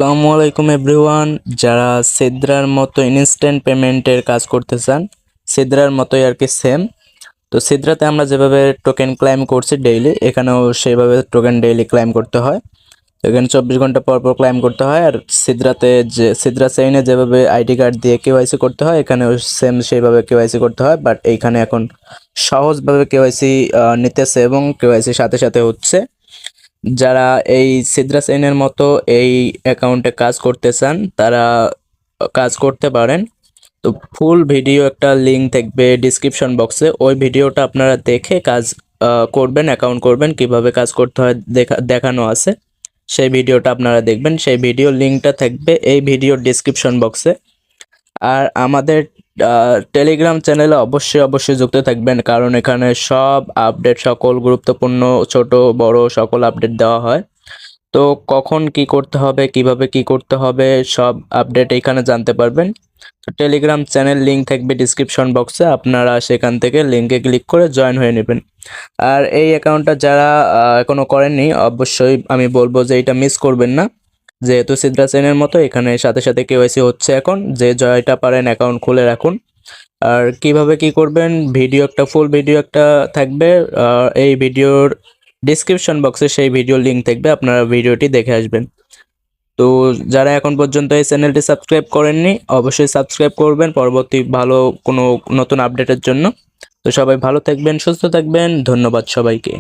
আসসালামু আলাইকুম এভরিওয়ান। যারা সিদ্রার মতো ইনস্ট্যান্ট পেমেন্টের কাজ করতে চান, সিদ্রার মতোই আর কি সেম। তো সিদ্রাতে আমরা যেভাবে টোকেন ক্লাইম করছি ডেইলি, এখানেও সেইভাবে টোকেন ডেইলি ক্লাইম করতে হয়। এখানে 24 ঘন্টা পর পর ক্লাইম করতে হয়। আর সিদ্রাতে যে সিদ্রা চেইনে যেভাবে আইডি কার্ড দিয়ে কেওয়াইসি করতে হয়, এখানেও সেম সেইভাবে কেওয়াইসি করতে হয়। বাট এইখানে এখন সহজভাবে কেওয়াইসি নিতেছে এবং কেওয়াইসি সাথে সাথে হচ্ছে। যারা এই সিদ্রা সেনের মতো এই অ্যাকাউন্টে কাজ করতে চান, তারা কাজ করতে পারেন। তো ফুল ভিডিও একটা লিঙ্ক থাকবে ডিসক্রিপশন বক্সে, ওই ভিডিওটা আপনারা দেখে কাজ করবেন, অ্যাকাউন্ট করবেন, কিভাবে কাজ করতে হয় দেখানো আছে। সেই ভিডিওটা আপনারা দেখবেন, সেই ভিডিও লিঙ্কটা থাকবে এই ভিডিওর ডিসক্রিপশন বক্সে। আর আমাদের টেলিগ্রাম চ্যানেলে অবশ্যই যুক্ত থাকবেন, কারণ এখানে সব আপডেট, সকল গুরুত্বপূর্ণ ছোট বড় সকল আপডেট দেওয়া হয়। তো কখন কি করতে হবে, কিভাবে কি করতে হবে, সব আপডেট এখানে জানতে পারবেন। তো টেলিগ্রাম চ্যানেল লিঙ্ক থাকবে ডিসক্রিপশন বক্সে, আপনারা সেখান থেকে লিঙ্কে ক্লিক করে জয়েন হয়ে নেবেন। আর এই অ্যাকাউন্টটা যারা এখনো করেননি, অবশ্যই আমি বলবো যে এটা মিস করবেন না, যেহেতু সিদ্রা চেনের মতো এখানে সাথে সাথে কেওয়াইসি হচ্ছে এখন। যে জয়টা পারেন অ্যাকাউন্ট খুলে রাখুন। আর কিভাবে কি করবেন, ফুল ভিডিও একটা থাকবে এই ভিডিওর ডিসক্রিপশন বক্সে, সেই ভিডিও লিঙ্ক থাকবে, আপনারা ভিডিওটি দেখে আসবেন। তো যারা এখন পর্যন্ত এই চ্যানেলটি সাবস্ক্রাইব করেননি, অবশ্যই সাবস্ক্রাইব করবেন পরবর্তী ভালো কোনো নতুন আপডেটের জন্য। তো সবাই ভালো থাকবেন, সুস্থ থাকবেন, ধন্যবাদ সবাইকে।